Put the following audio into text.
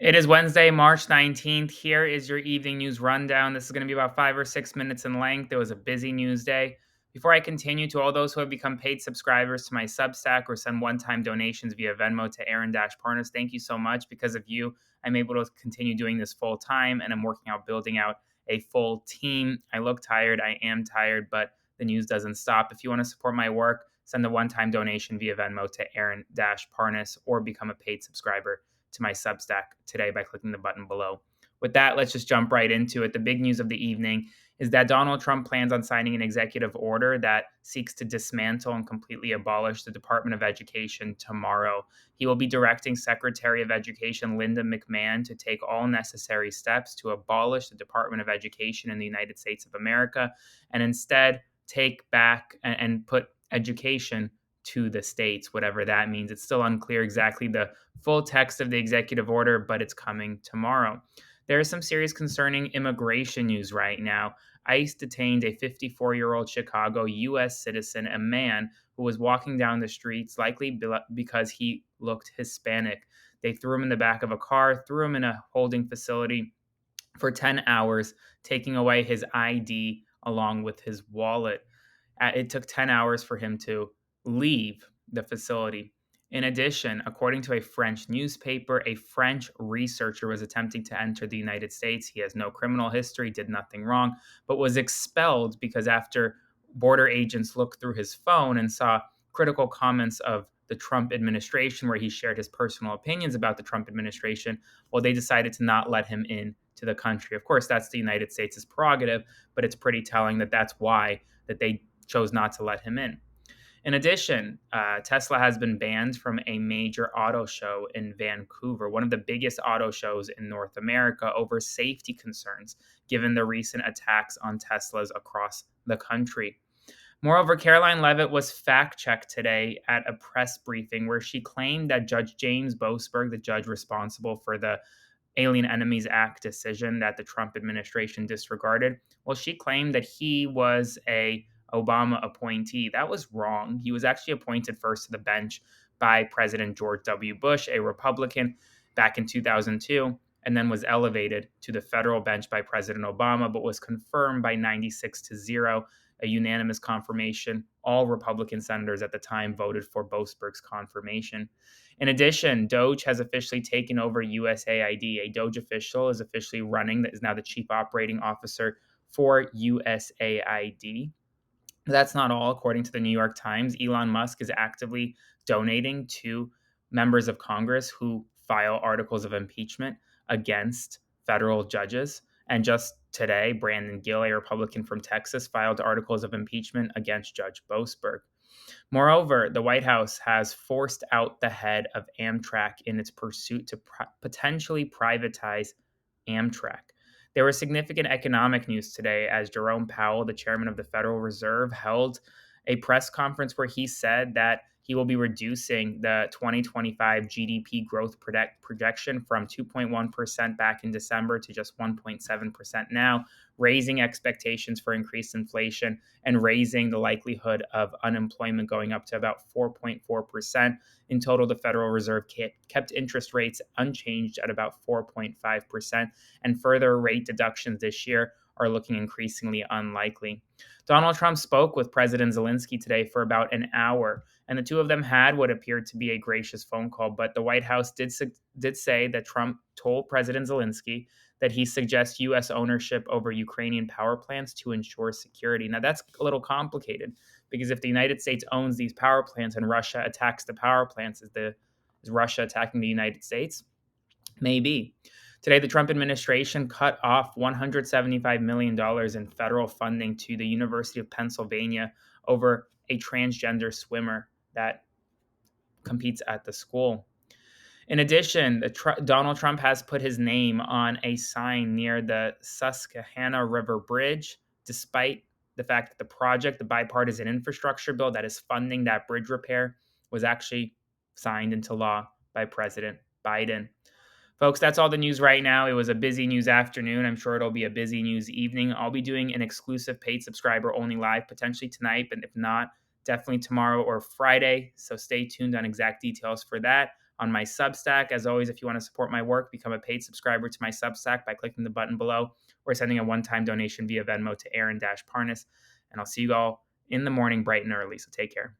It is Wednesday, March 19th. Here is your evening news rundown. This is going to be about 5 or 6 minutes in length. It was a busy news day. Before I continue, to all those who have become paid subscribers to my Substack or send one time donations via Venmo to Aaron Parnas, thank you so much. Because of you, I'm able to continue doing this full time and I'm working out building out a full team. I look tired. I am tired, but the news doesn't stop. If you want to support my work, send a one time donation via Venmo to Aaron Parnas or become a paid subscriber to my Substack today by clicking the button below. With that, let's just jump right into it. The big news of the evening is that Donald Trump plans on signing an executive order that seeks to dismantle and completely abolish the Department of Education tomorrow. He will be directing Secretary of Education Linda McMahon to take all necessary steps to abolish the Department of Education in the United States of America and instead take back and put education to the states, whatever that means. It's still unclear exactly the full text of the executive order, but it's coming tomorrow. There is some serious concerning immigration news right now. ICE detained a 54-year-old Chicago U.S. citizen, a man who was walking down the streets, likely because he looked Hispanic. They threw him in the back of a car, threw him in a holding facility for 10 hours, taking away his ID along with his wallet. It took 10 hours for him to leave the facility. In addition, according to a French newspaper, a French researcher was attempting to enter the United States. He has no criminal history, did nothing wrong, but was expelled because after border agents looked through his phone and saw critical comments of the Trump administration, where he shared his personal opinions about the Trump administration, well, they decided to not let him in to the country. Of course, that's the United States' prerogative, but it's pretty telling that that's why that they chose not to let him in. In addition, Tesla has been banned from a major auto show in Vancouver, one of the biggest auto shows in North America, over safety concerns, given the recent attacks on Teslas across the country. Moreover, Caroline Leavitt was fact checked today at a press briefing where she claimed that Judge James Boasberg, the judge responsible for the Alien Enemies Act decision that the Trump administration disregarded, well, she claimed that he was a Obama appointee. That was wrong. He was actually appointed first to the bench by President George W. Bush, a Republican, back in 2002, and then was elevated to the federal bench by President Obama, but was confirmed by 96-0, a unanimous confirmation. All Republican senators at the time voted for Boasberg's confirmation. In addition, Doge has officially taken over USAID. A Doge official is officially running, that is now the chief operating officer for USAID. That's not all. According to the New York Times, Elon Musk is actively donating to members of Congress who file articles of impeachment against federal judges. And just today, Brandon Gill, a Republican from Texas, filed articles of impeachment against Judge Boasberg. Moreover, the White House has forced out the head of Amtrak in its pursuit to potentially privatize Amtrak. There was significant economic news today as Jerome Powell, the chairman of the Federal Reserve, held a press conference where he said that he will be reducing the 2025 GDP growth projection from 2.1% back in December to just 1.7% now, raising expectations for increased inflation and raising the likelihood of unemployment going up to about 4.4%. In total, the Federal Reserve kept interest rates unchanged at about 4.5%, and further rate deductions this year are looking increasingly unlikely. Donald Trump spoke with President Zelensky today for about an hour, and the two of them had what appeared to be a gracious phone call. But the White House did say that Trump told President Zelensky that he suggests U.S. ownership over Ukrainian power plants to ensure security. Now, that's a little complicated because if the United States owns these power plants and Russia attacks the power plants, is Russia attacking the United States? Maybe. Today, the Trump administration cut off $175 million in federal funding to the University of Pennsylvania over a transgender swimmer that competes at the school. In addition, Donald Trump has put his name on a sign near the Susquehanna River Bridge, despite the fact that the project, the bipartisan infrastructure bill that is funding that bridge repair, was actually signed into law by President Biden. Folks, that's all the news right now. It was a busy news afternoon. I'm sure it'll be a busy news evening. I'll be doing an exclusive paid subscriber only live potentially tonight, but if not, definitely tomorrow or Friday. So stay tuned on exact details for that. on my Substack. As always, if you want to support my work, become a paid subscriber to my Substack by clicking the button below or sending a one-time donation via Venmo to Aaron-Parnas. And I'll see you all in the morning bright and early. So take care.